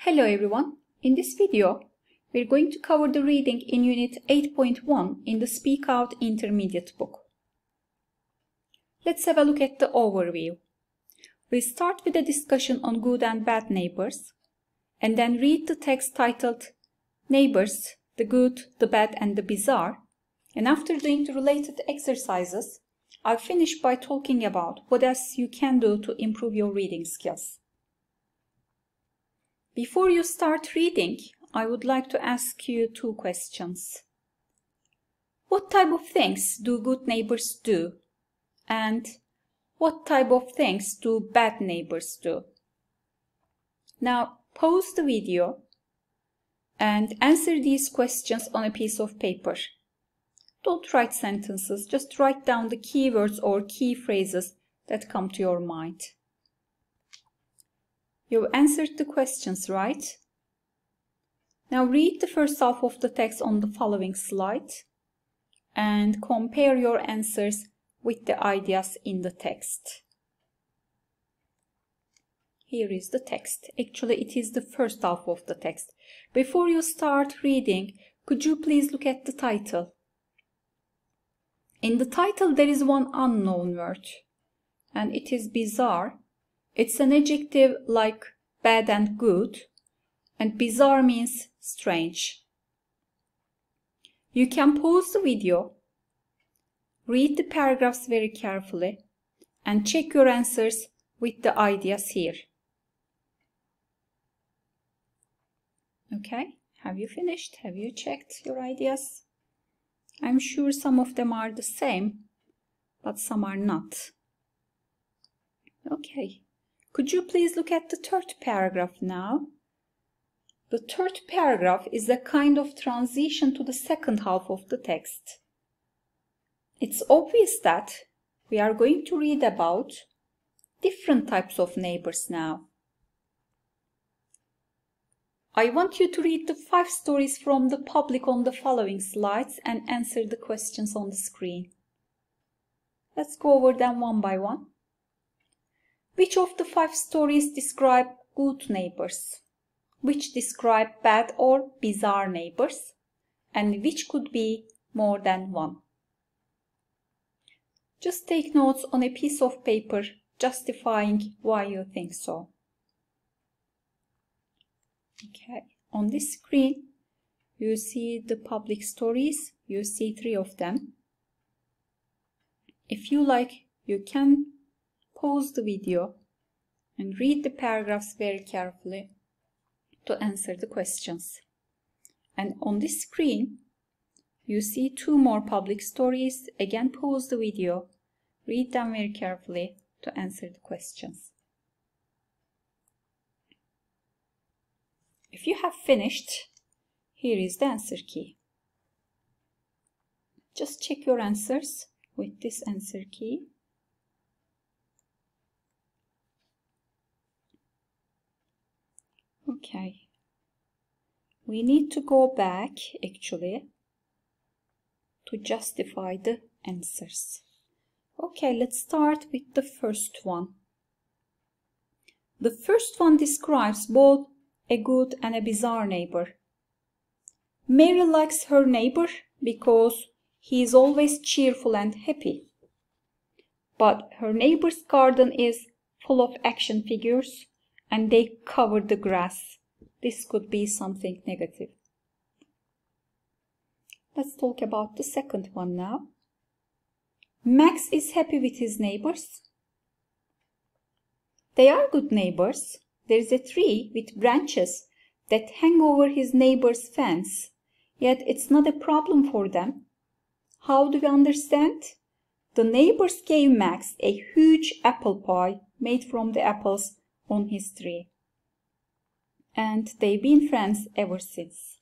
Hello everyone, in this video we're going to cover the reading in Unit 8.1 in the Speak Out Intermediate book. Let's have a look at the overview. We'll start with a discussion on good and bad neighbors, and then read the text titled Neighbors, the Good, the Bad and the Bizarre, and after doing the related exercises, I'll finish by talking about what else you can do to improve your reading skills. Before you start reading, I would like to ask you two questions. What type of things do good neighbors do? And what type of things do bad neighbors do? Now, pause the video and answer these questions on a piece of paper. Don't write sentences, just write down the keywords or key phrases that come to your mind. You've answered the questions, right? Now read the first half of the text on the following slide and compare your answers with the ideas in the text. Here is the text. Actually, it is the first half of the text. Before you start reading, could you please look at the title? In the title, there is one unknown word, and it is bizarre. It's an adjective like bad and good, and bizarre means strange. You can pause the video, read the paragraphs very carefully, and check your answers with the ideas here. Okay, have you finished? Have you checked your ideas? I'm sure some of them are the same, but some are not. Okay. Could you please look at the third paragraph now? The third paragraph is a kind of transition to the second half of the text. It's obvious that we are going to read about different types of neighbors now. I want you to read the 5 stories from the public on the following slides and answer the questions on the screen. Let's go over them one by one. Which of the 5 stories describe good neighbors? Which describe bad or bizarre neighbors? And which could be more than one? Just take notes on a piece of paper justifying why you think so. Okay, on this screen you see the public stories. You see 3 of them. If you like, you can pause the video and read the paragraphs very carefully to answer the questions. And on this screen, you see 2 more public stories. Again, pause the video, read them very carefully to answer the questions. If you have finished, here is the answer key. Just check your answers with this answer key. Okay, we need to go back actually to justify the answers. Okay, let's start with the first one. The first one describes both a good and a bizarre neighbor. Mary likes her neighbor because he is always cheerful and happy. But her neighbor's garden is full of action figures and they cover the grass. This could be something negative. Let's talk about the second one now. Max is happy with his neighbors. They are good neighbors. There is a tree with branches that hang over his neighbor's fence, yet it's not a problem for them. How do we understand? The neighbors gave Max a huge apple pie made from the apples on his tree. And they've been friends ever since.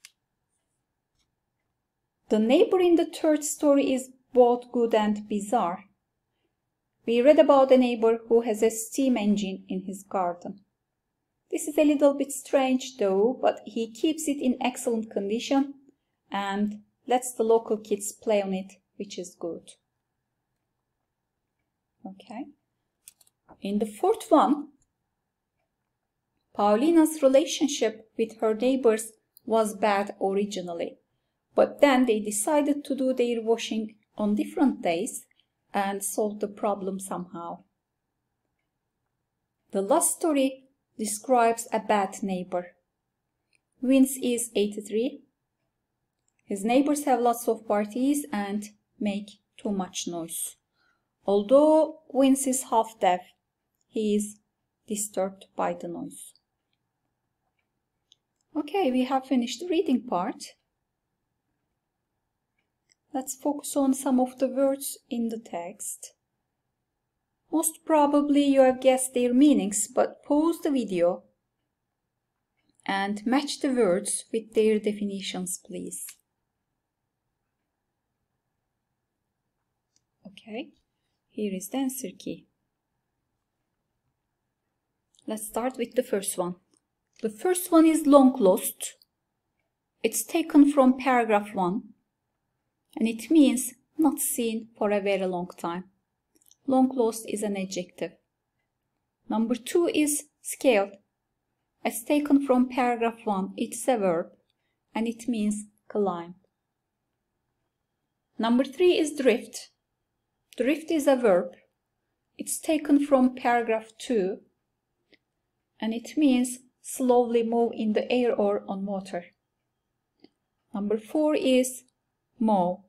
The neighbor in the third story is both good and bizarre. We read about a neighbor who has a steam engine in his garden. This is a little bit strange though, but he keeps it in excellent condition and lets the local kids play on it, which is good. Okay. In the fourth one, Paulina's relationship with her neighbors was bad originally, but then they decided to do their washing on different days and solve the problem somehow. The last story describes a bad neighbor. Vince is 83. His neighbors have lots of parties and make too much noise. Although Vince is half deaf, he is disturbed by the noise. Okay, we have finished the reading part. Let's focus on some of the words in the text. Most probably you have guessed their meanings, but pause the video and match the words with their definitions, please. Okay, here is the answer key. Let's start with the first one. The first one is long lost. It's taken from paragraph 1 and it means not seen for a very long time. Long lost is an adjective. Number 2 is scaled. It's taken from paragraph 1. It's a verb and it means climb. Number 3 is drift. Drift is a verb. It's taken from paragraph 2 and it means slowly move in the air or on water. Number 4 is mow.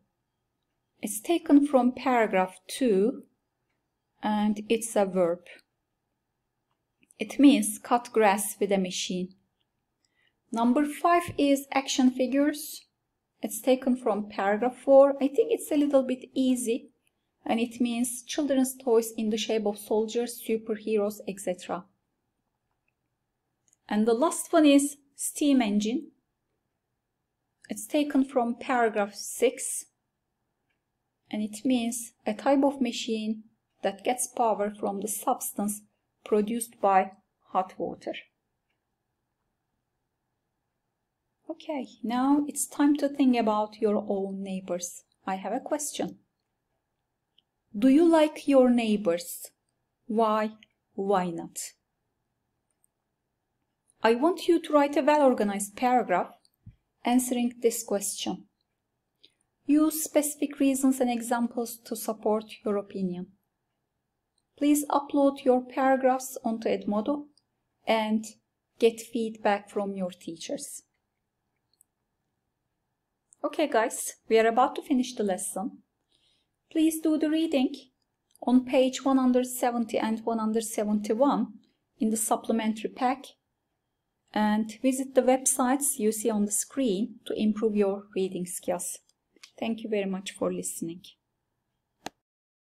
It's taken from paragraph 2 and it's a verb. It means cut grass with a machine. Number 5 is action figures. It's taken from paragraph 4. I think it's a little bit easy and it means children's toys in the shape of soldiers, superheroes, etc. And the last one is steam engine. It's taken from paragraph 6 and it means a type of machine that gets power from the substance produced by hot water. Okay, now it's time to think about your own neighbors. I have a question. Do you like your neighbors? Why? Why not? I want you to write a well-organized paragraph answering this question. Use specific reasons and examples to support your opinion. Please upload your paragraphs onto Edmodo and get feedback from your teachers. Okay guys, we are about to finish the lesson. Please do the reading on page 170 and 171 in the supplementary pack and visit the websites you see on the screen to improve your reading skills. Thank you very much for listening.